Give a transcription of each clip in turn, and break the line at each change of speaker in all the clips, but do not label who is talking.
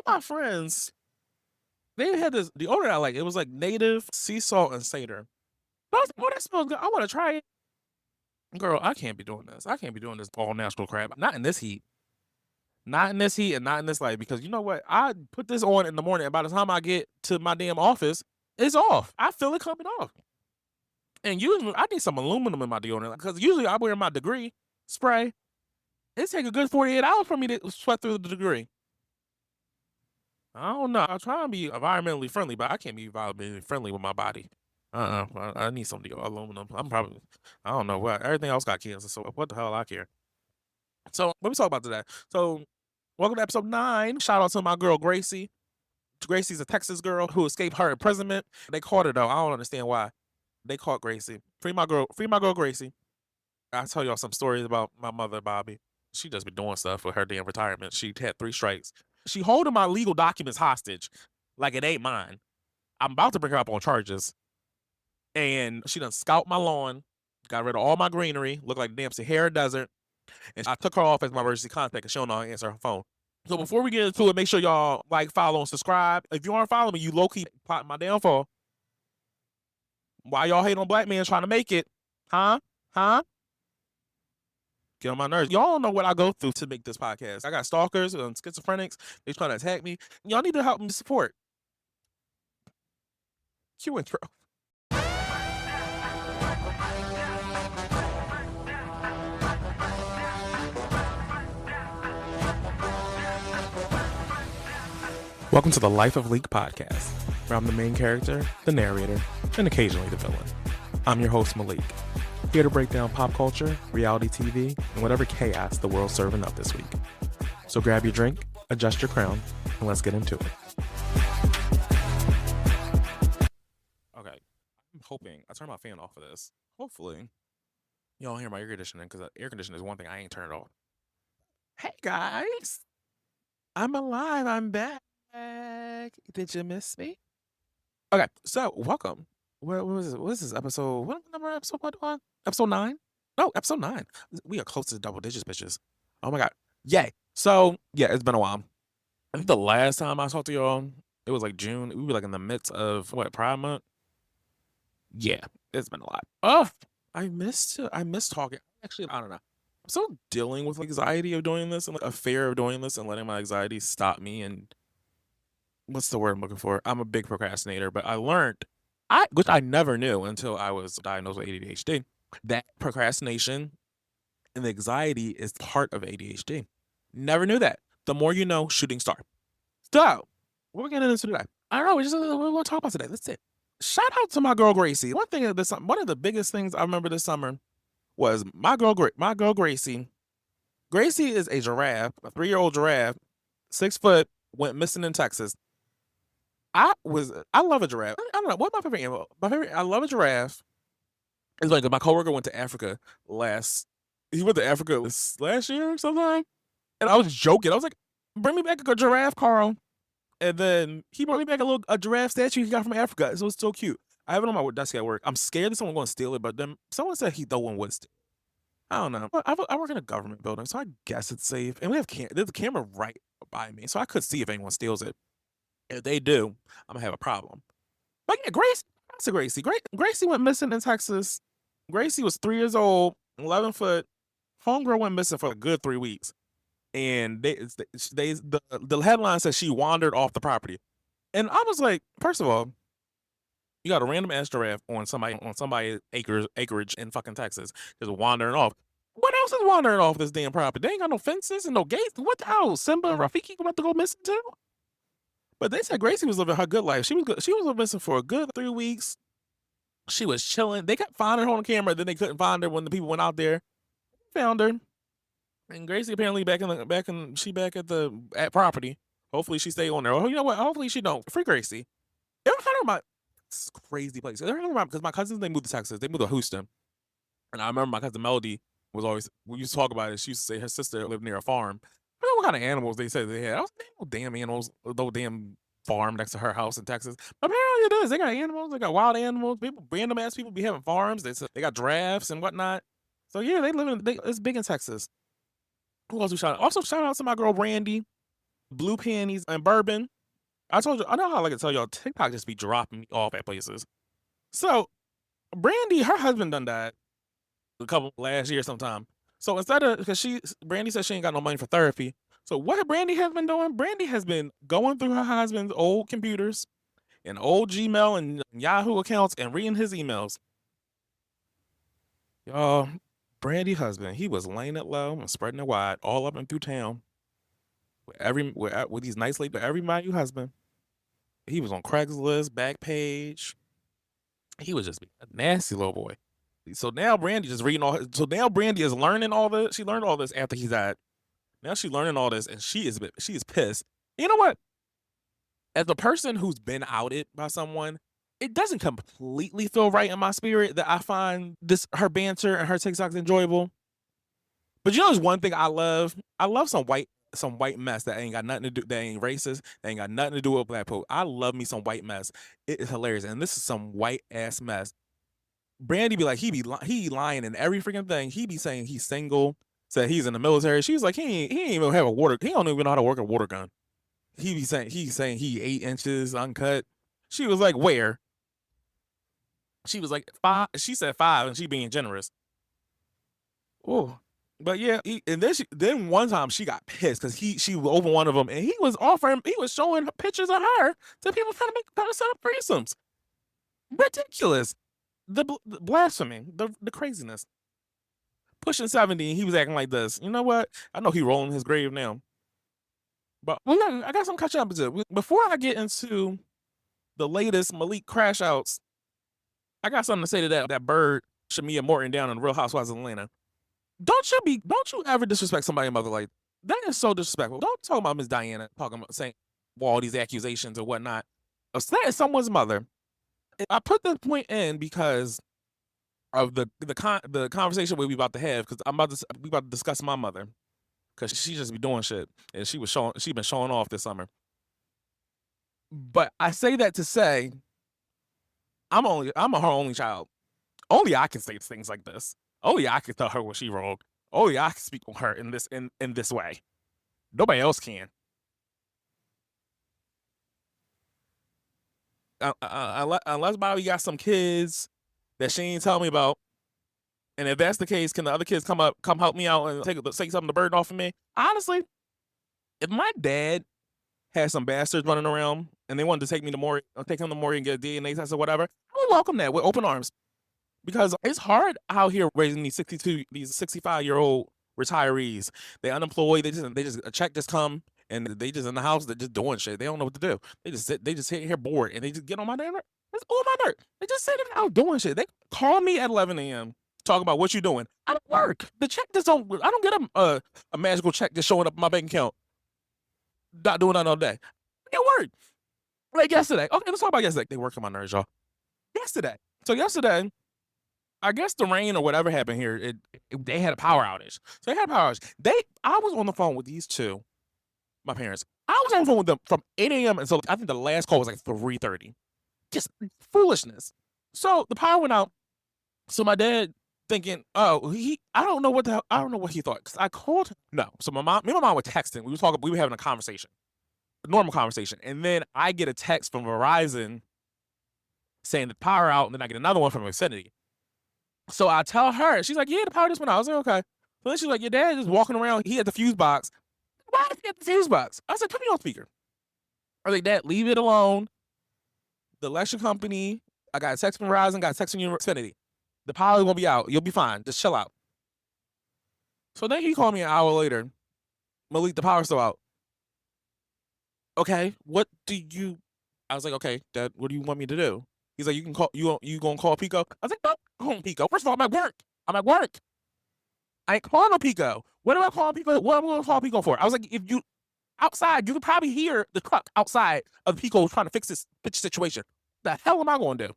my friends, they had this deodorant I like. It was like native sea salt and cedar. I was like, oh, that smells good. I want to try it. Girl, I can't be doing this. I can't be doing this all natural crap. Not in this heat. Not in this heat and not in this light. Because you know what? I put this on in the morning, and by the time I get to my damn office, it's off. I feel it coming off. And usually, I need some aluminum in my deodorant. Because usually I wear my degree spray. It takes a good 48 hours for me to sweat through the degree. I don't know. I try and be environmentally friendly, but I can't be environmentally friendly with my body. I need some aluminum. I don't know what. Everything else got cancer, so what the hell I care. So, let me talk about today. So, welcome to episode 9. Shout out to my girl, Gracie. Gracie's a Texas girl who escaped her imprisonment. They caught her, though. I don't understand why. They caught Gracie. Free my girl, Gracie. I'll tell y'all some stories about my mother, Bobbie. She just been doing stuff with her damn retirement. She had 3 strikes. She holding my legal documents hostage like it ain't mine. I'm about to bring her up on charges. And she done scout my lawn, got rid of all my greenery, looked like the damn Sahara Desert. And I took her off as my emergency contact because she don't know how to answer her phone. So before we get into it, make sure y'all like, follow, and subscribe. If you aren't following me, you low-key plotting my downfall. Why y'all hate on black men trying to make it? Huh? Get on my nerves. Y'all don't know what I go through to make this podcast. I got stalkers and schizophrenics. They trying to attack me. Y'all need to help me support. Cue intro. Welcome to the Life of Leek podcast, where I'm the main character, the narrator, and occasionally the villain. I'm your host, Malik, here to break down pop culture, reality TV, and whatever chaos the world's serving up this week. So grab your drink, adjust your crown, and let's get into it. Okay, I'm hoping I turn my fan off for this. Hopefully, y'all hear my air conditioning, because air conditioning is one thing I ain't turned off. Hey guys, I'm alive. I'm back. Did you miss me? Okay, so welcome. What was this? What is this episode? What number episode? What on? Episode 9? No, episode 9. We are close to double digits, bitches. Oh my god. Yay. So yeah, it's been a while. I think the last time I talked to y'all, it was like June. We were like in the midst of Pride Month. Yeah, it's been a lot. Oh, I missed talking. Actually, I don't know. I'm still dealing with anxiety of doing this and like a fear of doing this and letting my anxiety stop me. And what's the word I'm looking for? I'm a big procrastinator, but I learned, which I never knew until I was diagnosed with ADHD, that procrastination and anxiety is part of ADHD. Never knew that. The more you know, shooting star. So, what are we getting into today? I don't know. We're going to talk about today. That's it. Shout out to my girl Gracie. One of the biggest things I remember this summer was my girl Gracie. Gracie is a giraffe, a 3-year-old giraffe, 6 foot, went missing in Texas. I love a giraffe. I don't know what my favorite animal. I love a giraffe. It's like my coworker went to Africa last year or something. And I was joking. I was like, bring me back a giraffe, Carl. And then he brought me back a giraffe statue he got from Africa. So it's so cute. I have it on my desk at work. I'm scared that someone's going to steal it, but then someone said no one would steal it. I don't know. I work in a government building, so I guess it's safe. And we have there's a camera right by me, so I could see if anyone steals it. If they do, I'm gonna have a problem. But yeah, Gracie. Gracie went missing in Texas. Gracie was 3 years old, 11 foot. Homegirl went missing for a good 3 weeks. And the headline says she wandered off the property. And I was like, first of all, you got a random ass giraffe on somebody's acreage in fucking Texas, just wandering off. What else is wandering off this damn property? They ain't got no fences and no gates. What the hell? Simba and Rafiki about to go missing too? But they said Gracie was living her good life. She was missing for a good 3 weeks. She was chilling. They kept finding her on camera. Then they couldn't find her when the people went out there. Found her. And Gracie apparently back at property. Hopefully she stay on there. Oh, you know what? Hopefully she don't. Free Gracie. Ever heard about this crazy place? Ever heard about, because my cousins, they moved to Texas. They moved to Houston. And I remember my cousin Melody we used to talk about it. She used to say her sister lived near a farm. I don't know what kind of animals they said they had. I was like, no damn animals, no damn farm next to her house in Texas. Apparently it is. They got animals. They got wild animals. Random ass people be having farms. They got giraffes and whatnot. So yeah, it's big in Texas. Who else we shout out? Also shout out to my girl Brandy. blue panties and bourbon. I told you, I know how I like to tell y'all, TikTok just be dropping me off at places. So Brandy, her husband done died a couple last year sometime. So instead of, because Brandy said she ain't got no money for therapy. So what Brandy has been doing? Brandy has been going through her husband's old computers and old Gmail and Yahoo accounts and reading his emails. Y'all, Brandy husband, he was laying it low and spreading it wide all up and through town with these nice ladies, every my new husband. He was on Craigslist, Backpage. He was just a nasty little boy. So now Brandy just reading all. So now Brandy is learning all this. She learned all this after he died. Now she's learning all this, and she is pissed. You know what? As a person who's been outed by someone, it doesn't completely feel right in my spirit that I find this her banter and her TikToks enjoyable. But you know, there's one thing I love. I love some white mess that ain't got nothing to do, that ain't racist, that ain't got nothing to do with black people. I love me some white mess. It is hilarious, and this is some white ass mess. Brandy be like, he lying in every freaking thing. He be saying he's single, said he's in the military. She's like, he ain't even have a water. He don't even know how to work a water gun. He's saying he 8 inches uncut. She was like, where? She was like 5. She said 5, and she being generous. Oh, but yeah, and then one time she got pissed because she was over one of them, and he was showing pictures of her to people trying to set up threesomes. Ridiculous. The blasphemy, the craziness. Pushing 70, and he was acting like this. You know what? I know he rolling his grave now. But I got some catching up to do. Before I get into the latest Malik crash outs, I got something to say to that bird, Shamea Morton, down in the Real Housewives of Atlanta. Don't you ever disrespect somebody's mother like that? Is so disrespectful. Don't talk about Miss Diana talking about saying all these accusations or whatnot. That is someone's mother. I put this point in because of the conversation we about to have, because we about to discuss my mother, because she just be doing shit, and she been showing off this summer. But I say that to say I'm her only child. Only I can say things like this. Only I can tell her what she wrong. Only I can speak on her in this way. Nobody else can. Unless Bobbie got some kids that she ain't tell me about. And if that's the case, can the other kids come help me out and take some of the burden off of me? Honestly, if my dad had some bastards running around and they wanted to take him to Maury and get a DNA test or whatever, I would welcome that with open arms. Because it's hard out here raising these 65-year-old retirees. They unemployed. They just a check just come and they just in the house. They're just doing shit. They don't know what to do. They just sit here bored and they just get on my nerve. It's all my nerve. They just sitting out doing shit. They call me at 11 a.m. talking about what you doing. I don't work. The check just don't. I don't get a magical check just showing up in my bank account. Not doing that all day. I get work. Like yesterday. Okay, let's talk about yesterday. They work on my nerves, y'all. Yesterday. So yesterday, I guess the rain or whatever happened here, they had a power outage. So they had a power outage. I was on the phone with these two, my parents. I was on the phone with them from 8 a.m. until I think the last call was like 3:30. Just foolishness. So the power went out. So my dad thinking, oh, I don't know what he thought. Cause I called him. No. So me and my mom were texting. We were having a conversation. A normal conversation. And then I get a text from Verizon saying the power out, and then I get another one from Xfinity. So I tell her, she's like, yeah, the power just went out. I was like, okay. So then she's like, your dad is walking around. He had the fuse box. Why is he at the fuse box? I said, put me on speaker. I was like, Dad, leave it alone. The election company, I got a text from Verizon, got a text from Xfinity. The power won't be out. You'll be fine. Just chill out. So then he called me an hour later. Malik, the power's still out. Okay, what do you... I was like, okay, Dad, what do you want me to do? He's like, you gonna call Pico? I was like, no, I'm calling Pico. First of all, I'm at work. I ain't calling no Pico. What am I calling Pico? What am I gonna call Pico for? I was like, if you outside, you could probably hear the truck outside of Pico trying to fix this situation. The hell am I gonna do?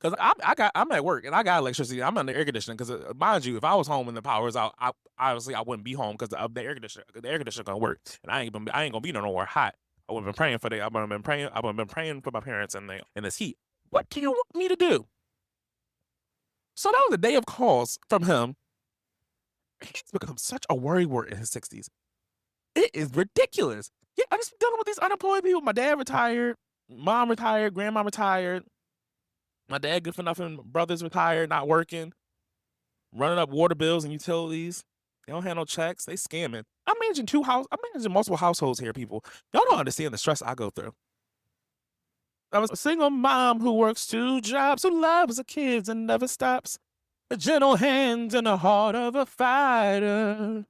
Because I'm at work and I got electricity. I'm under air conditioning. Because mind you, if I was home and the power was out, obviously I wouldn't be home because the air conditioner. The air conditioner gonna work, and I ain't gonna be nowhere hot. I would have been praying for I would have been praying for my parents in this heat. What do you want me to do? So that was a day of calls from him. He's become such a worrywart in his 60s. It is ridiculous. Yeah, I just dealing with these unemployed people. My dad retired, mom retired, grandma retired. My dad good for nothing. Brother's retired, not working, running up water bills and utilities. They don't have no checks. They scamming. I'm managing multiple households here, people. Y'all don't understand the stress I go through. I was a single mom who works 2 jobs, who loves her kids and never stops. A gentle hand and the heart of a fighter.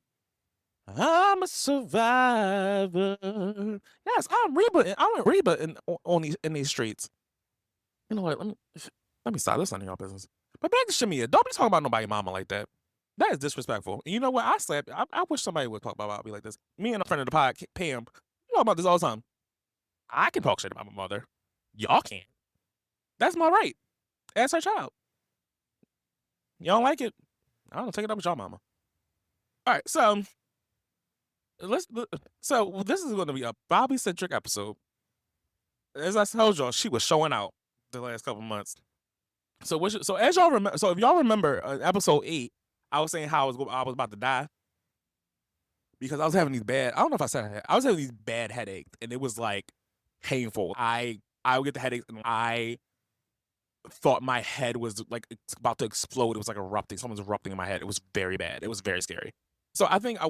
I'm a survivor. Yes, I'm Reba. I'm Reba in these streets. You know what? Let me stop this on y'all business. But back to Shamea. Don't be talking about nobody mama like that. That is disrespectful. And you know what? I wish somebody would talk about me like this. Me and a friend of the pod, Pam, we talk about this all the time. I can talk shit about my mother. Y'all can't. That's my right. As her child. You don't like it? I don't know, take it up with y'all mama. All right, so so this is going to be a Bobbie centric episode. As I told y'all, she was showing out the last couple months. So as y'all remember, so if y'all remember episode 8, I was saying how I was about to die because I was having these bad. I don't know if I said it. I was having these bad headaches, and it was like painful. I would get the headaches, and I thought my head was like about to explode. It was like erupting. Someone's erupting in my head. It was very bad. It was very scary. So I think I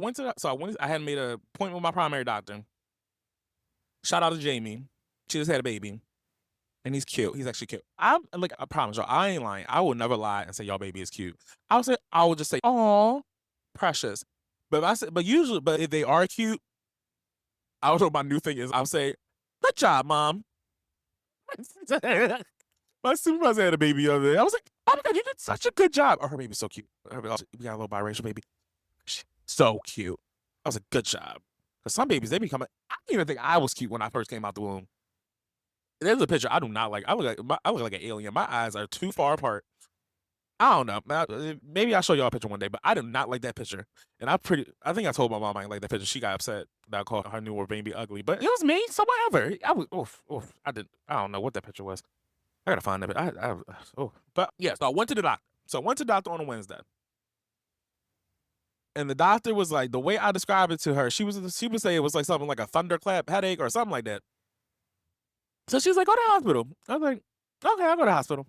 had made an appointment with my primary doctor. Shout out to Jamie. She just had a baby. And he's cute. He's actually cute. I promise y'all, I ain't lying. I will never lie and say y'all baby is cute. I would just say, "Aw, precious." But if they are cute, I don't know what my new thing is. I'll say, "Good job, mom." My supervisor had a baby the other day. I was like, "Oh my god, you did such a good job." Oh, her baby's so cute. We got a little biracial baby. She's so cute. I was like, "Good job." Because some babies, they become. I don't even think I was cute when I first came out the womb. There's a picture I do not like. I look like an alien. My eyes are too far apart. I don't know. Maybe I'll show y'all a picture one day, but I do not like that picture. And I think I told my mom I didn't like that picture. She got upset that I called her newer baby ugly. But it was me, so whatever. I don't know what that picture was. I gotta find that. But yeah, so I went to the doctor. So I went to the doctor on a Wednesday. And the doctor was like, the way I described it to her, she would say it was like something like a thunderclap headache or something like that. So she's like, "Go to the hospital." I was like, "Okay, I'll go to the hospital."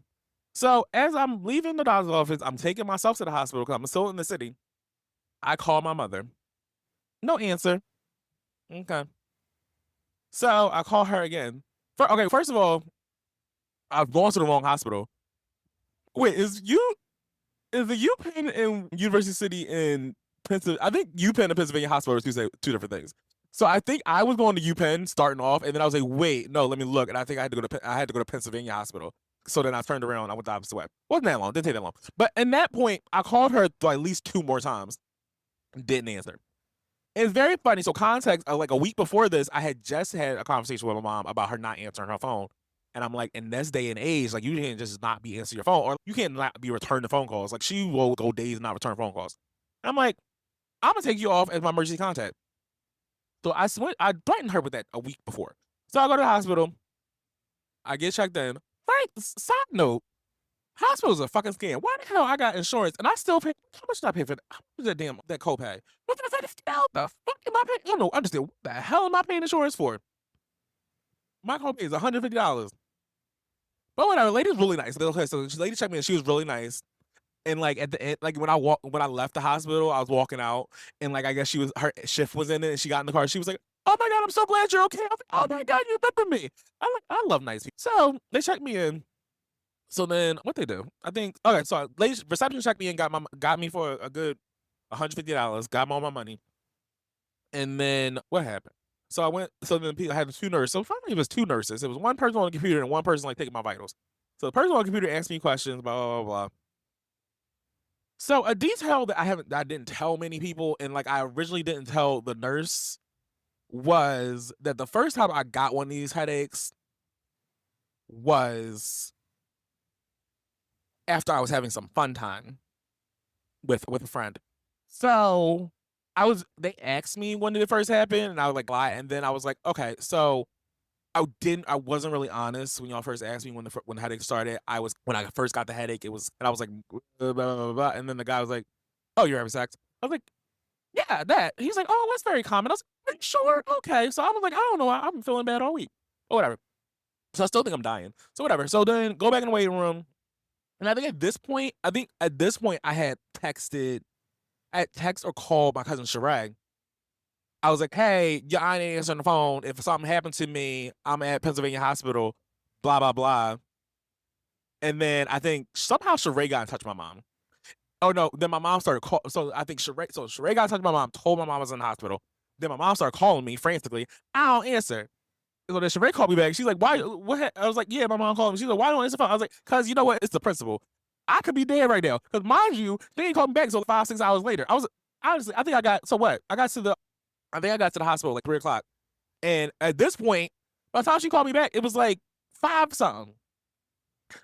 So as I'm leaving the doctor's office, I'm taking myself to the hospital because I'm still in the city. I call my mother. No answer. Okay. So I call her again. First of all, I've gone to the wrong hospital. Wait, is the UPenn in University City in Pennsylvania? I think UPenn and Pennsylvania Hospital are two different things. So I think I was going to UPenn starting off, and then I was like, "Wait, no, let me look." And I think I had to go to Pennsylvania Hospital. So then I turned around. I went the opposite way. Wasn't that long? Didn't take that long. But in that point, I called her at least 2 more times. Didn't answer. It's very funny. So context, like a week before this, I had just had a conversation with my mom about her not answering her phone. And I'm like, in this day and age, like you can't just not be answering your phone, or you can't not be returning phone calls. Like she will go days and not return phone calls. And I'm like, I'm gonna take you off as my emergency contact. So I threatened her with that a week before. So I go to the hospital. I get checked in. Right, side note, hospitals are a fucking scam. Why the hell I got insurance and I still pay? How much did I pay for that? How much is that copay? What the fuck am I paying? I don't know. Understand what the hell am I paying insurance for? My copay is $150. But whatever, lady was really nice. Okay, so the lady checked me and she was really nice. And like at the end, like when I left the hospital, I was walking out, and like I guess her shift was in it, and she got in the car. She was like, "Oh my god, I'm so glad you're okay." I was like, "Oh my god, you remember me." I love nice people. So they checked me in. So then what they do? I think okay. So reception checked me in, got me for a good $150, got me all my money, and then what happened? So I went. So then I had 2 nurses. So finally, it was 2 nurses. It was one person on the computer and one person like taking my vitals. So the person on the computer asked me questions, blah blah blah blah. So a detail that I didn't tell many people, and like I originally didn't tell the nurse, was that the first time I got one of these headaches was after I was having some fun time with a friend. So they asked me when did it first happen, and I was like lie, and then I was like, okay, so I wasn't really honest when y'all first asked me when the headache started. When I first got the headache, and I was like blah, blah, blah, blah, and then the guy was like, "Oh, you're having sex?" I was like, Yeah, that. He's like, oh, that's very common. I was like, are you sure? Okay. So I was like, I don't know. I've been feeling bad all week. Or whatever. So I still think I'm dying. So whatever. So then go back in the waiting room. And I think at this point I had text or called my cousin Sherag. I was like, hey, yeah, I ain't answering the phone. If something happened to me, I'm at Pennsylvania Hospital, blah, blah, blah. And then I think somehow Sheree got in touch with my mom. Oh no, then my mom started calling. So I think Sheree got in touch with my mom, told my mom I was in the hospital. Then my mom started calling me frantically. I don't answer. So then Sheree called me back. She's like, why? What? I was like, yeah, my mom called me. She's like, why don't I answer the phone? I was like, because you know what? It's the principal. I could be dead right now. Because mind you, they ain't called me back until 5, 6 hours later. I was honestly, I think I got, so what? I think I got to the hospital like 3 o'clock. And at this point, by the time she called me back, it was like 5 something.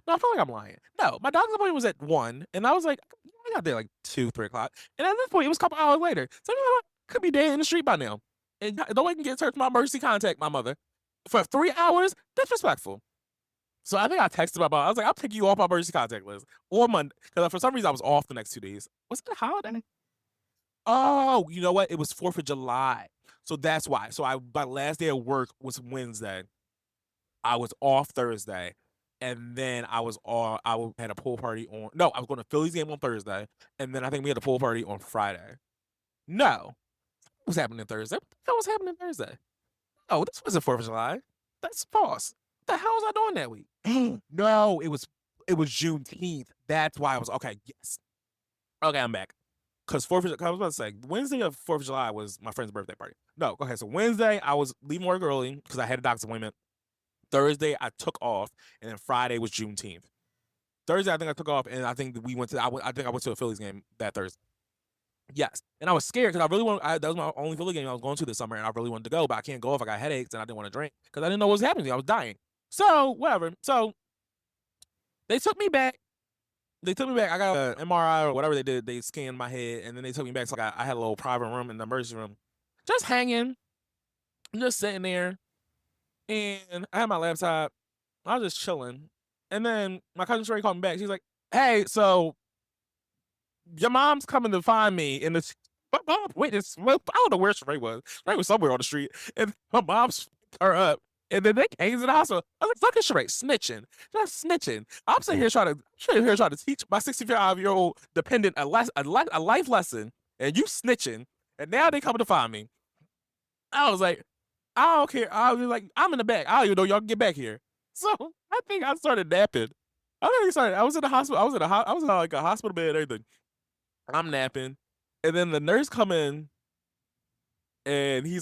No, I feel like I'm lying. No, my doctor's appointment was at 1, and I was like, I got there like 2, 3 o'clock. And at this point, it was a couple hours later. So you know what? Could be dead in the street by now. And no one can get searched my emergency contact my mother. For 3 hours, disrespectful. So I think I texted my mom. I was like, I'll take you off my emergency contact list. Or Monday. Because for some reason I was off the next 2 days. Was it a holiday? Oh, you know what? It was 4th of July. So that's why. So my last day of work was Wednesday. I was off Thursday. And then I had a pool party on. No, I was going to Phillies game on Thursday. And then I think we had a pool party on Friday. No. What was happening Thursday? What the hell was happening Thursday? Oh, this wasn't 4th of July. That's false. What the hell was I doing that week? No, it was Juneteenth. That's why I was okay. Yes. Okay, I'm back. Because I was about to say Wednesday of 4th of July was my friend's birthday party. No, okay. So Wednesday I was leaving work early because I had a doctor's appointment. Thursday I took off, and then Friday was Juneteenth. Thursday I think I took off, and I think we went to. I think I went to a Phillies game that Thursday. Yes, and I was scared because I really wanted. That was my only Philly game I was going to this summer, and I really wanted to go, but I can't go if I got headaches and I didn't want to drink because I didn't know what was happening to me. I was dying. So whatever. So they took me back. I got an MRI or whatever they did. They scanned my head, and then they took me back. So I had a little private room in the emergency room, just hanging, just sitting there, and I had my laptop. I was just chilling, and then my cousin Sheree called me back. She's like, "Hey, so your mom's coming to find me in the." My mom witnessed. Well, I don't know where Sheree was. Sheree was somewhere on the street, and my mom picked her up. And then they came to the hospital. I was like, "Look at Sheree snitching, just snitching." I'm sitting here trying to teach my 65-year-old dependent a life lesson, and you snitching. And now they coming to find me. I was like, I don't care. I was like, I'm in the back. I don't even know y'all can get back here. So I think I started napping. I was in the hospital. I was in like a hospital bed and everything. I'm napping, and then the nurse come in, and they're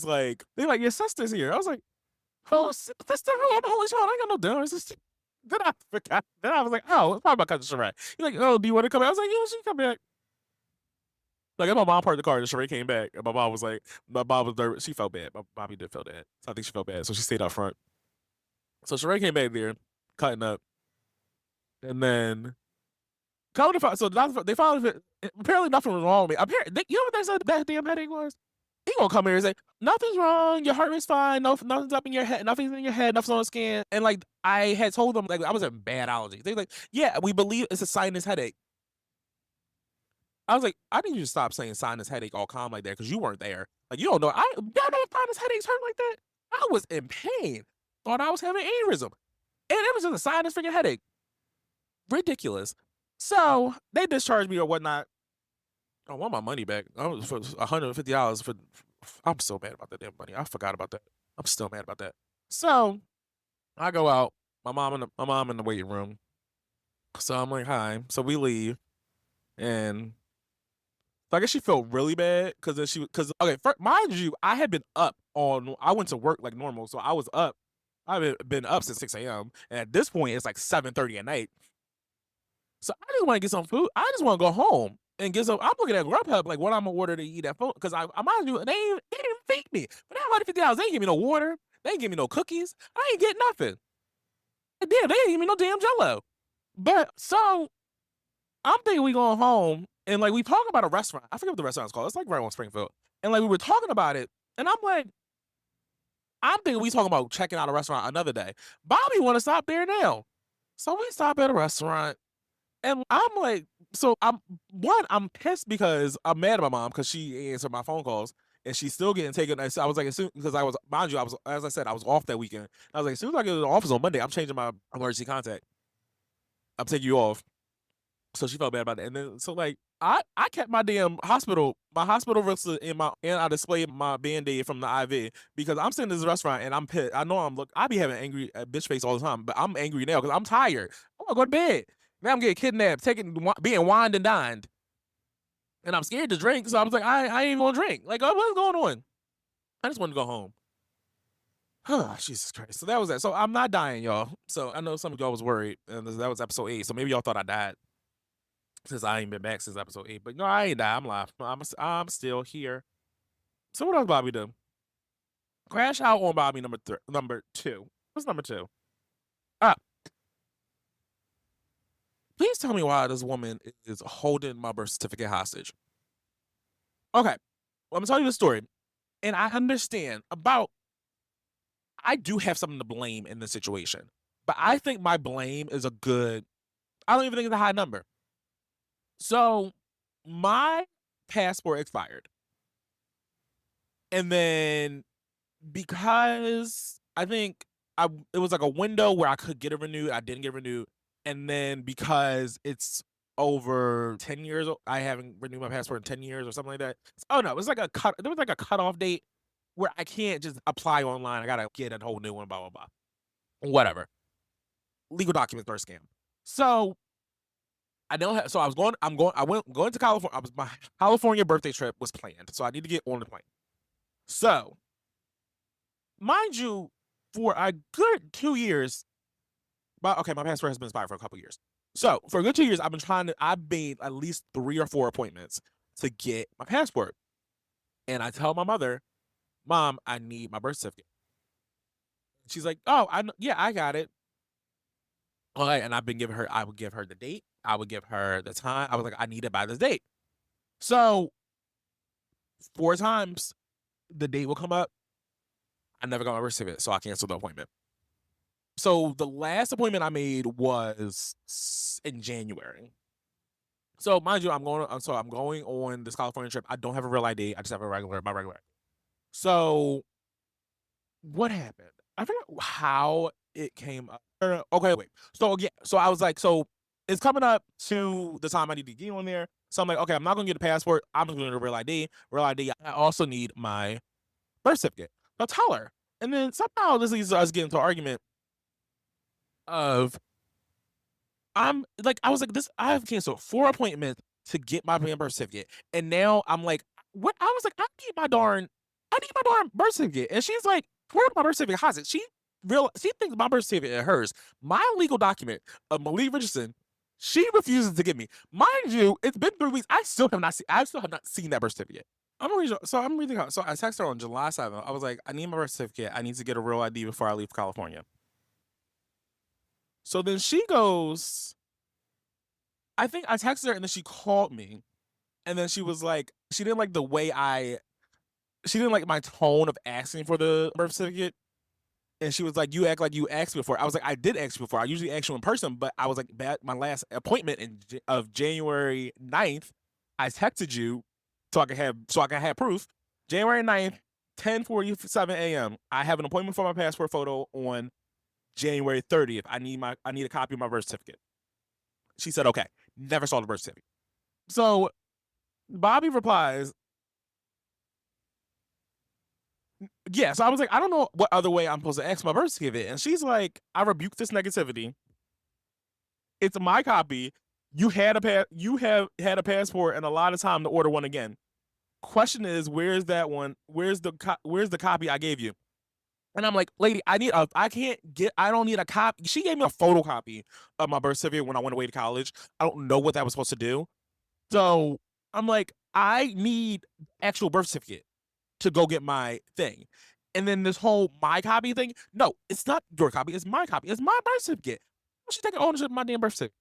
like, your sister's here. I was like, oh, sister, holy shit, I ain't got no dinner. Then I forgot. Then I was like, oh, it's probably my cousin Sheree. He's like, oh, do you want to come back? I was like, yeah, she come back. Like, my mom parked the car, and Sheree came back, and my mom was like, my mom was nervous. She felt bad. My Bobbie did feel bad. So I think she felt bad, so she stayed out front. So Sheree came back there, cutting up, and then come to find, so they found it. Apparently, nothing was wrong with me. Apparently, you know what they said that damn headache was? He gonna come here and say, nothing's wrong, your heart rate's fine, nothing's up in your head, nothing's in your head, nothing's on the skin. And like I had told them, like I was in bad allergies. They like, yeah, we believe it's a sinus headache. I was like, I need you to stop saying sinus headache all calm like that because you weren't there. Like you don't know. Y'all know sinus headaches hurt like that. I was in pain. Thought I was having aneurysm. And it was just a sinus freaking headache. Ridiculous. So they discharged me or whatnot. I want my money back. I was for $150 for. I'm so mad about that damn money. I forgot about that. I'm still mad about that. So I go out. My mom in the waiting room. So I'm like, hi. So we leave, and so I guess she felt really bad because okay, mind you, I had been up on. I went to work like normal, so I was up. I've been up since 6 a.m. and at this point it's like 7:30 at night. So I just want to get some food. I just want to go home and get some. I'm looking at Grubhub like what I'm gonna order to eat at phone because I mind you, they didn't feed me. But that $150, they ain't give me no water. They ain't give me no cookies. I ain't get nothing. Damn, they ain't give me no damn Jello. But so I'm thinking we going home and like we talk about a restaurant. I forget what the restaurant's called. It's like right on Springfield. And like we were talking about it, and I'm thinking we talking about checking out a restaurant another day. Bobbie want to stop there now. So we stop at a restaurant. And I'm like, so I'm pissed because I'm mad at my mom because she answered my phone calls and she's still getting taken. I was like, as soon because I was, mind you, I was, as I said, I was off that weekend. I was like, as soon as I get to the office on Monday, I'm changing my emergency contact. I'm taking you off. So she felt bad about that. And then so like I kept my damn my hospital wristlet and I displayed my band-aid from the IV because I'm sitting in this restaurant and I'm pissed. I know I be having angry bitch face all the time, but I'm angry now because I'm tired. I want to go to bed. Now I'm getting kidnapped, being wined and dined. And I'm scared to drink, so I was like, I ain't even gonna drink. Like, what's going on? I just want to go home. Oh, Jesus Christ. So that was that. So I'm not dying, y'all. So I know some of y'all was worried, and that was episode 8. So maybe y'all thought I died since I ain't been back since episode 8. But no, I ain't died. I'm alive. I'm still here. So what else Bobbie do? Crash out on Bobbie number 2. What's number 2? Ah, please tell me why this woman is holding my birth certificate hostage. Okay, well, I'm gonna tell you the story, and I understand about. I do have something to blame in this situation, but I think my blame is a good. I don't even think it's a high number. So my passport expired. And then because I think it was like a window where I could get it renewed, I didn't get renewed. And then because it's over 10 years, I haven't renewed my passport in 10 years or something like that. Oh no, it was like there was like a cutoff date where I can't just apply online. I gotta get a whole new one, blah, blah, blah. Whatever. Legal documents are a scam. So I don't have. So I was going. Going to California. My California birthday trip was planned, so I need to get on the plane. So, mind you, for a good 2 years, my passport has been expired for a couple years. So for a good 2 years, I've made at least 3 or 4 appointments to get my passport, and I tell my mother, "Mom, I need my birth certificate." She's like, "Oh, yeah, I got it." All right, and I would give her the date. I would give her the time. I was like, I need it by this date. So 4 times the date will come up. I never got my birth certificate, so I canceled the appointment. So the last appointment I made was in January. So mind you, I'm going on this California trip. I don't have a real ID. I just have my regular. So what happened? I forget how it came up. Okay, wait. So yeah, so I was like, so it's coming up to the time I need to get on there. So I'm like, okay, I'm not gonna get a passport. I'm just gonna get a real ID. Real ID. I also need my birth certificate. So I tell her. And then somehow this leads to us getting into an argument of I was like, this I have canceled 4 appointments to get my birth certificate. And now I'm like, what I was like, I need my darn birth certificate. And she's like, where my birth certificate has it? She thinks my birth certificate is hers. My legal document of Malik Richardson, she refuses to give me. Mind you, it's been 3 weeks. I still have not seen that birth certificate. I'm reading out. So I texted her on July 7th. I was like, I need my birth certificate. I need to get a real ID before I leave California. So then she goes, I think I texted her and then she called me. And then she was like, she didn't like she didn't like my tone of asking for the birth certificate. And she was like, you act like you asked before. I was like, I did ask you before. I usually ask you in person, but I was like, my last appointment of January 9th, I texted you so I can have proof. January 9th, 10:47 a.m. I have an appointment for my passport photo on January 30th. I need a copy of my birth certificate. She said, okay. Never saw the birth certificate. So Bobbie replies, yeah. So I was like, I don't know what other way I'm supposed to ask my birth certificate. And she's like, I rebuke this negativity. It's my copy. You have had a passport and a lot of time to order one again. Question is, where's that one? Where's the copy I gave you? And I'm like, lady, I don't need a copy. She gave me a photocopy of my birth certificate when I went away to college. I don't know what that was supposed to do. So I'm like, I need actual birth certificate to go get my thing. And then this whole my copy thing, no, it's not your copy, it's my copy. It's my birth certificate. She taking ownership of my damn birth certificate.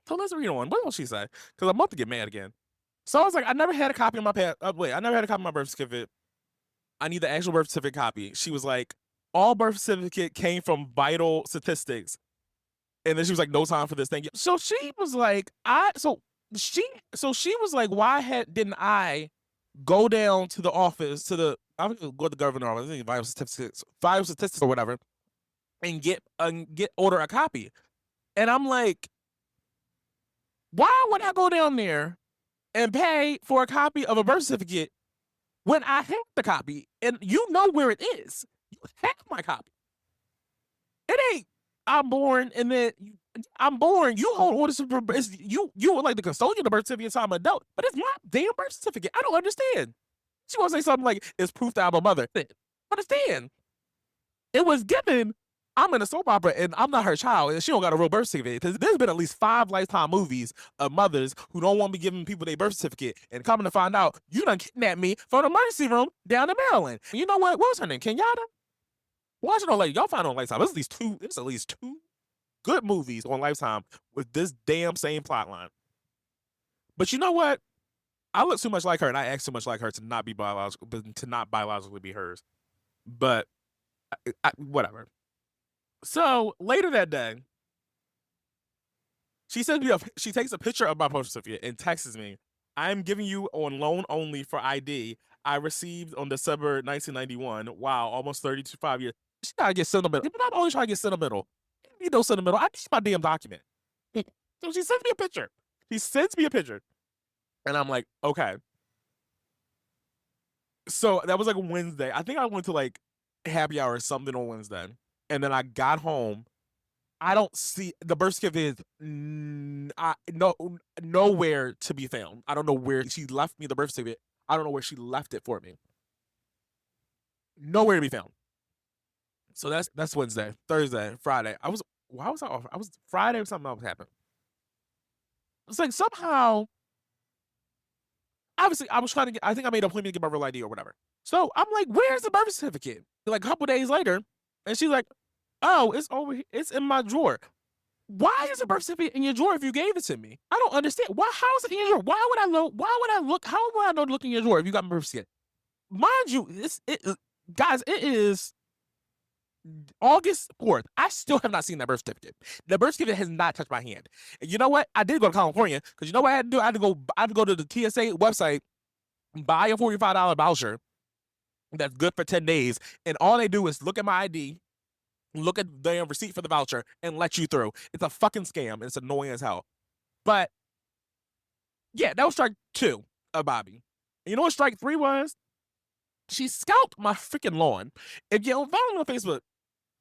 So let's read on. What else she say? Because I'm about to get mad again. So I was like, I never had a copy of my I never had a copy of my birth certificate. I need the actual birth certificate copy. She was like, all birth certificate came from vital statistics. And then she was like, no time for this thing. So she was like, she was like, why didn't I go down to the office I would go to the governor office, I think vital statistics or whatever, and order a copy. And I'm like, why would I go down there and pay for a copy of a birth certificate when I have the copy and you know where it is? You have my copy. It ain't I'm born and then I'm born. You hold orders for you were like the custodian of the birth certificate, so I'm an adult, but it's my damn birth certificate. I don't understand. She wants to say something like it's proof that I'm a mother. Understand? It was given. I'm in a soap opera and I'm not her child, and she don't got a real birth certificate. Because there's been at least 5 Lifetime movies of mothers who don't want to be giving people their birth certificate, and coming to find out you done kidnapped me from the emergency room down in Maryland. You know what? What was her name? Kenyatta? Watch it on like y'all find it on Lifetime. There's at least two good movies on Lifetime with this damn same plot line. But you know what? I look too much like her, and I act too much like her to not biologically be hers. But whatever. So later that day, she takes a picture of my birth certificate and texts me, "I'm giving you on loan only for ID. I received on December 1991. Wow, almost 35 years." She gotta get sentimental. But I'm always trying to get sentimental. You know, sentimental. I need my damn document. So she sends me a picture. And I'm like, okay. So that was like a Wednesday. I think I went to like happy hour or something on Wednesday. And then I got home. I don't see the birth certificate nowhere to be found. I don't know where she left me the birth certificate. I don't know where she left it for me. Nowhere to be found. So that's Wednesday, Thursday, Friday. Why was I off? I was Friday or something else happened. It's like somehow, obviously, I think I made an appointment to get my real ID or whatever. So I'm like, where's the birth certificate? Like a couple days later, and she's like, oh, it's over here. It's in my drawer. Why is the birth certificate in your drawer if you gave it to me? I don't understand. Why? How is it in your drawer? Why would I know? Why would I look? How would I know to look in your drawer if you got my birth certificate? Mind you, guys, it is August 4th. I still have not seen that birth certificate. The birth certificate has not touched my hand. And you know what? I did go to California because you know what I had to do? I had to go to the TSA website, buy a $45 voucher that's good for 10 days. And all they do is look at my ID, look at the receipt for the voucher, and let you through. It's a fucking scam. It's annoying as hell. But yeah, that was strike 2 of Bobbie. And you know what strike 3 was? She scalped my freaking lawn. If you don't follow me on Facebook,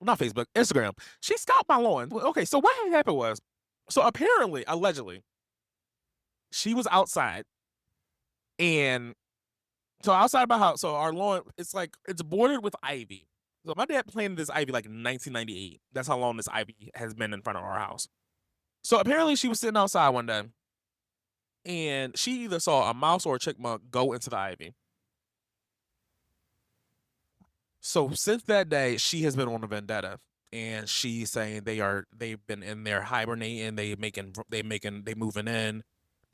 not Facebook, Instagram, she scalped my lawn. Okay, so what had happened was, so apparently, allegedly, she was outside, and so outside of my house, so our lawn, it's bordered with ivy. So my dad planted this ivy like in 1998. That's how long this ivy has been in front of our house. So apparently she was sitting outside one day, and she either saw a mouse or a chipmunk go into the ivy. So since that day, she has been on a vendetta, and she's saying they've been in there hibernating, they moving in,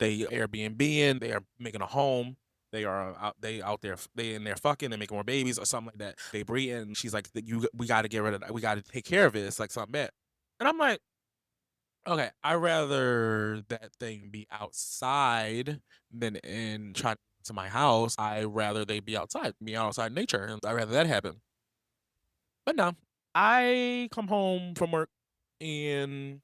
they Airbnb-ing, they are making a home, they out there, they in there fucking and making more babies or something like that. They breeding. She's like, we got to get rid of that. We got to take care of it. It's like something bad. And I'm like, okay, I'd rather that thing be outside than in trying to my house. I'd rather they be outside nature, and I'd rather that happen. But no, I come home from work, and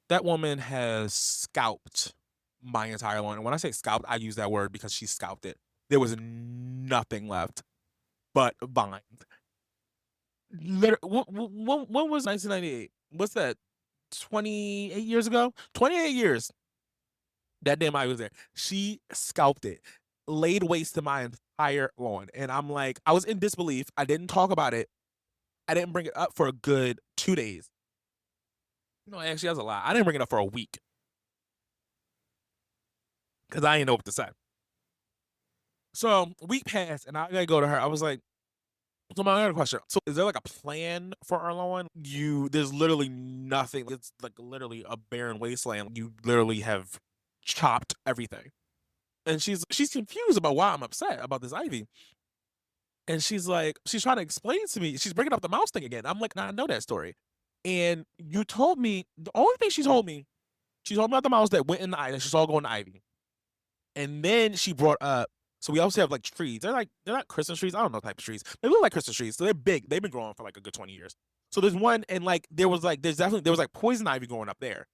that woman has scalped my entire lawn. And when I say scalped, I use that word because she scalped it. There was nothing left but vines. When was 1998? What's that? 28 years ago? 28 years. That damn ivy was there. She scalped it, laid waste to my entire lawn. And I'm like, I was in disbelief. I didn't talk about it. I didn't bring it up for a good 2 days. No, actually, that's a lie. I didn't bring it up for a week because I didn't know what to say. So a week passed, and I gotta go to her. I was like, so my other question. So is there like a plan for our lawn? There's literally nothing. It's like literally a barren wasteland. You literally have chopped everything. And she's confused about why I'm upset about this ivy. And she's trying to explain to me. She's bringing up the mouse thing again. I'm like, nah, I know that story. And you told me the only thing she told me about the mouse that went in the ivy. She saw go in the ivy. And then she brought up, so we also have like trees. They're not Christmas trees. I don't know the type of trees. They look like Christmas trees. So they're big. They've been growing for like a good 20 years. So there's one, and like there was like poison ivy growing up there.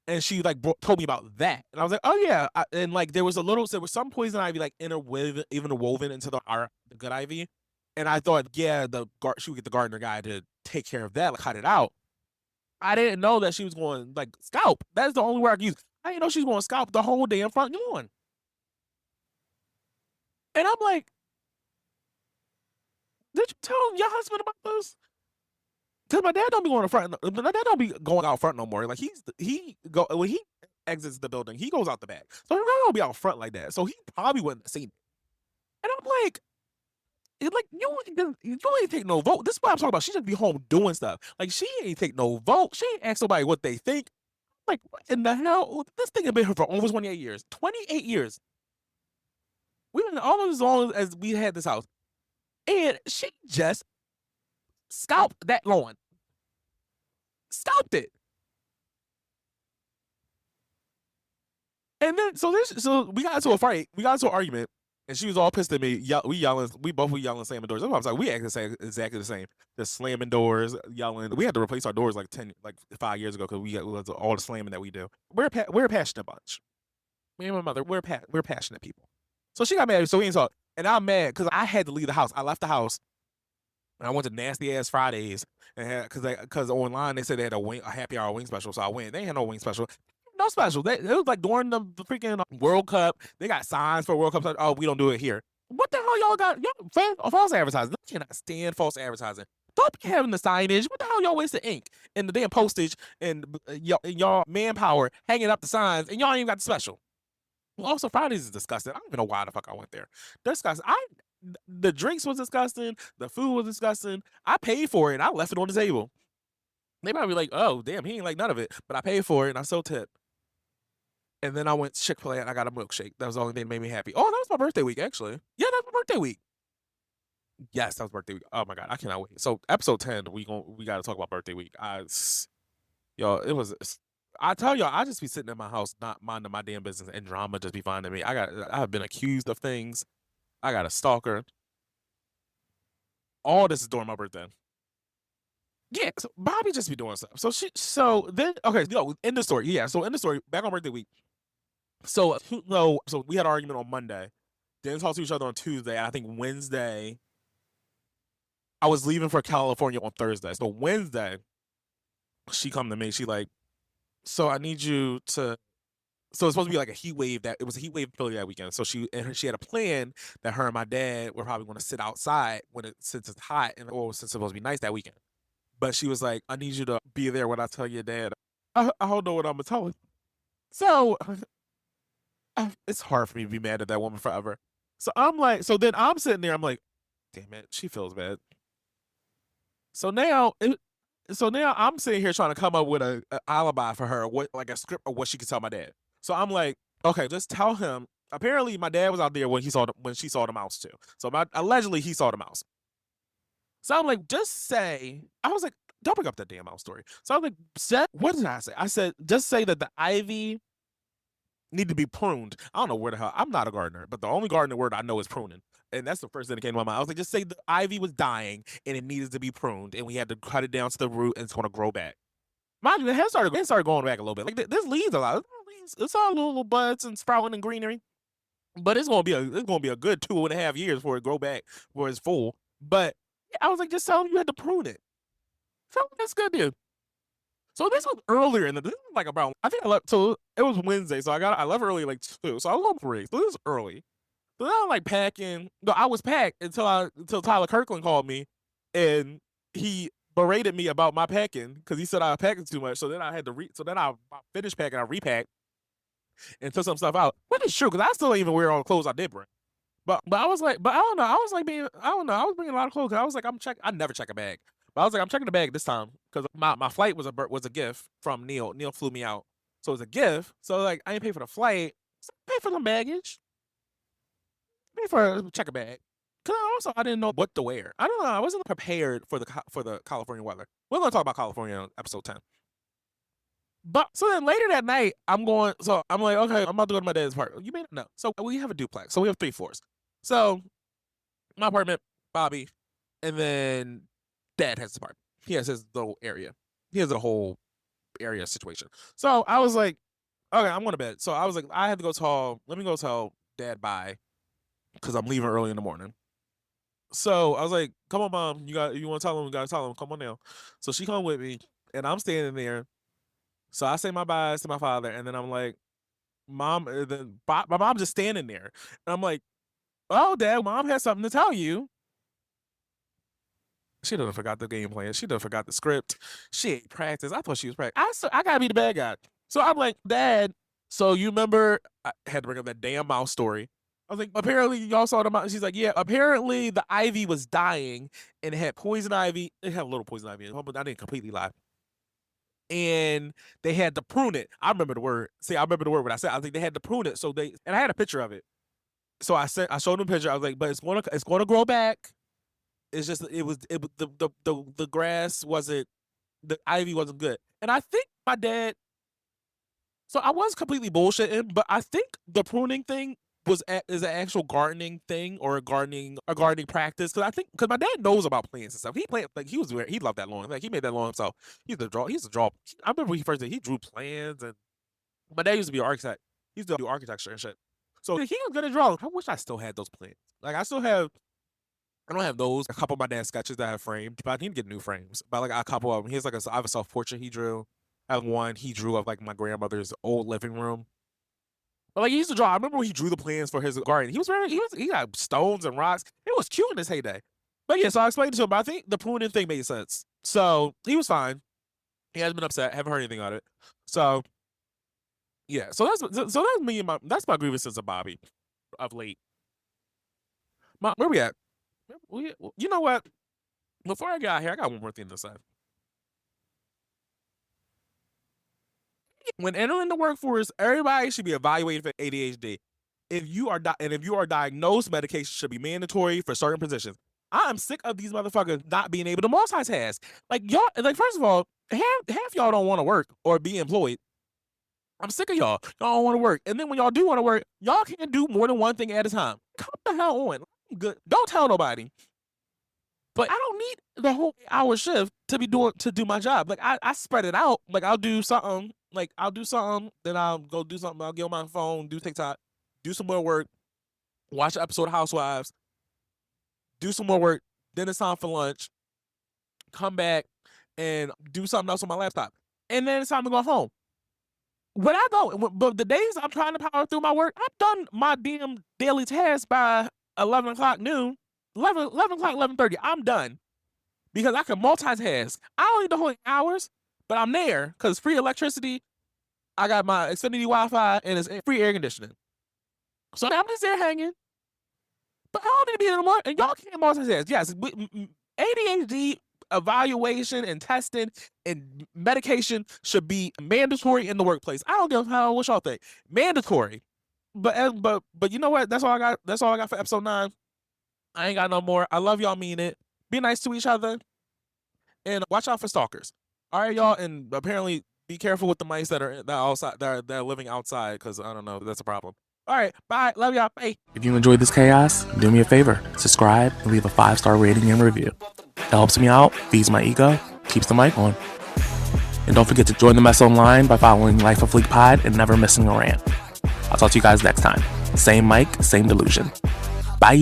And she like told me about that, and I was like, oh yeah. And like there was some poison ivy like interwoven, even woven into the good ivy. And I thought, yeah, she would get the gardener guy to take care of that, like cut it out. I didn't know that she was going like scalp. That's the only word I could use. I didn't know she was going to scalp the whole damn front lawn. And I'm like, did you tell your husband about this? Because my dad don't be going to front. My dad don't be going out front no more. Like he go when he exits the building, he goes out the back. So he don't be out front like that. So he probably wouldn't have seen it. And I'm like, you ain't take no vote. This is what I'm talking about. She just be home doing stuff. Like she ain't take no vote. She ain't ask nobody what they think. Like what in the hell? This thing has been here for almost 28 years. 28 years. We've been almost as long as we had this house. And she just scalped that lawn. Scalped it. And then so we got into a fight. We got into an argument. And she was all pissed at me. We both were yelling, slamming doors. I was like, we acted exactly the same. Just slamming doors, yelling. We had to replace our doors like 5 years ago because we got all the slamming that we do. We're a passionate bunch. Me and my mother, we're passionate people. So she got mad. So we ain't talk. And I'm mad because I had to leave the house. I left the house. And I went to Nasty Ass Fridays, and because online they said they had a happy hour wing special, so I went. They had no wing special, no special. It was like during the freaking World Cup. They got signs for World Cup. Like, oh, we don't do it here. What the hell y'all got? Y'all false advertising. I cannot stand false advertising. Don't be having the signage. What the hell y'all wasting ink and the damn postage and y'all manpower hanging up the signs, and y'all ain't even got the special. Well, also Fridays is disgusting. I don't even know why the fuck I went there. Disgusting. The drinks was disgusting. The food was disgusting. I paid for it. And I left it on the table. They might be like, "Oh, damn, he ain't like none of it," but I paid for it and I still tipped. And then I went to Chick-fil-A and I got a milkshake. That was the only thing that made me happy. Oh, that was my birthday week, actually. Yeah, that was my birthday week. Yes, that was birthday week. Oh my god, I cannot wait. So episode 10, we got to talk about birthday week. Yo, it was. I tell y'all, I just be sitting in my house, not minding my damn business, and drama just be finding me. I've been accused of things. I got a stalker. All this is during my birthday. Yeah, so Bobbie just be doing stuff. So then, okay, in the story, yeah. So in the story, back on birthday week. So we had an argument on Monday. Didn't talk to each other on Tuesday. And I think Wednesday, I was leaving for California on Thursday. So Wednesday, she come to me. She like, so I need you to. So it's supposed to be like a heat wave. It was a heat wave in Philly that weekend. So she had a plan that her and my dad were probably going to sit outside since it's hot since it's supposed to be nice that weekend. But she was like, I need you to be there when I tell your dad. I don't know what I'm gonna tell him. So it's hard for me to be mad at that woman forever. So I'm like, so then I'm sitting there. I'm like, damn it, she feels bad. So now, I'm sitting here trying to come up with a alibi for her, like a script of what she could tell my dad. So I'm like, okay, just tell him. Apparently, my dad was out there when she saw the mouse too. So allegedly he saw the mouse. So I'm like, just say. I was like, don't bring up that damn mouse story. So I'm like, what did I say? I said, just say that the ivy need to be pruned. I don't know where the hell. I'm not a gardener, but the only gardener word I know is pruning. And that's the first thing that came to my mind. I was like, just say the ivy was dying and it needed to be pruned, and we had to cut it down to the root, and it's going to grow back. Mind you, the head started going back a little bit. Like there's leaves a lot. It's all little buds and sprouting and greenery. But it's gonna be a good 2.5 years before it grow back, before it's full. But I was like, just tell him you had to prune it. So that's good, dude. So this was earlier this was like about, I think I left, so it was Wednesday, so I left early like 2, so I was on 3. So this is early. So then I'm like packing. No, I was packed until Tyler Kirkland called me, and he berated me about my packing because he said I was packing too much. So then I had to so then I finished packing, I repacked and took some stuff out. Which is true because I still don't even wear all the clothes I did bring. But I was like, I don't know. I was like I don't know. I was bringing a lot of clothes. I was like, I never check a bag. But I was like, I'm checking the bag this time because my flight was a gift from Neil. Neil flew me out, so it was a gift. So like, I didn't pay for the flight. So I paid for the baggage. Pay for a checker bag. Cause I didn't know what to wear. I don't know. I wasn't prepared for the California weather. We're gonna talk about California in episode 10. But so then later that night, I'm like, okay, I'm about to go to my dad's apartment. You may not know. So we have a duplex. So we have 3 floors. So my apartment, Bobbie, and then Dad has his apartment. He has his little area. He has a whole area situation. So I was like, okay, I'm going to bed. So I was like, I had to let me go tell Dad bye, because I'm leaving early in the morning. So I was like, come on, Mom, you want to tell him? You got to tell him. Come on now. So she come with me, and I'm standing there. So I say my byes to my father, and then I'm like, Mom, my mom's just standing there. And I'm like, oh, Dad, Mom has something to tell you. She done forgot the game plan. She done forgot the script. She ain't practiced. I thought she was practicing. I gotta be the bad guy. So I'm like, Dad, so you remember, I had to bring up that damn mouse story. I was like, apparently y'all saw the mouse. She's like, yeah, apparently the ivy was dying and it had poison ivy. It had a little poison ivy in it, but I didn't completely lie. And they had to prune it. I remember the word. See, I remember the word when I said, I think they had to prune it. And I had a picture of it. So I showed them a picture. I was like, but it's gonna grow back. It's just the grass wasn't, the ivy wasn't good. And I think my dad, so I was completely bullshitting, but I think the pruning thing is an actual gardening thing, or a gardening practice. Because my dad knows about plants and stuff. He he loved that lawn. Like, he made that lawn himself. He used to draw. I remember when he first did, he drew plans, and my dad used to be an architect. He used to do architecture and shit. So he was good at drawing. I wish I still had those plans. Like, I don't have those. A couple of my dad's sketches that I have framed, but I need to get new frames. But like a couple of them. I have a self portrait he drew. I have one he drew of like my grandmother's old living room. But like, he used to draw. I remember when he drew the plans for his garden. He got stones and rocks. It was cute in his heyday. But yeah, so I explained it to him. But I think the pruning thing made sense. So he was fine. He hasn't been upset. Haven't heard anything about it. So yeah. So that's me and that's my grievances of Bobbie of late. Where we at? You know what? Before I got here, I got one more thing to say. When entering the workforce, everybody should be evaluated for ADHD. If you are diagnosed, medication should be mandatory for certain positions. I'm sick of these motherfuckers not being able to multitask. Like, y'all, like, first of all, half y'all don't want to work or be employed. I'm sick of y'all. Y'all don't want to work. And then when y'all do want to work, y'all can't do more than one thing at a time. Come the hell on. I'm good. Don't tell nobody. But I don't need the whole 8-hour shift to do my job. Like, I spread it out. Like, I'll do something. Then I'll go do something. I'll get on my phone, do TikTok, do some more work, watch an episode of Housewives, do some more work. Then it's time for lunch. Come back and do something else on my laptop. And then it's time to go home. But the days I'm trying to power through my work, I've done my damn daily tasks by 11 o'clock noon. 11 o'clock, 11:30, I'm done. Because I can multitask. I don't need the whole hours, but I'm there because free electricity. I got my Xfinity Wi-Fi and it's free air conditioning. So I'm just there hanging. But I don't need to be in anymore. And y'all can't multitask. Yes, ADHD evaluation and testing and medication should be mandatory in the workplace. I don't give a hell what y'all think. Mandatory. But you know what? That's all I got. That's all I got for episode 9. I ain't got no more. I love y'all, mean it. Be nice to each other. And watch out for stalkers. All right, y'all. And apparently be careful with the mice that are outside, that are living outside, because I don't know, that's a problem. All right, bye. Love y'all. Bye. If you enjoyed this chaos, do me a favor. Subscribe and leave a 5-star rating and review. It helps me out, feeds my ego, keeps the mic on. And don't forget to join the mess online by following Life of Leek Pod and never missing a rant. I'll talk to you guys next time. Same mic, same delusion. Bye.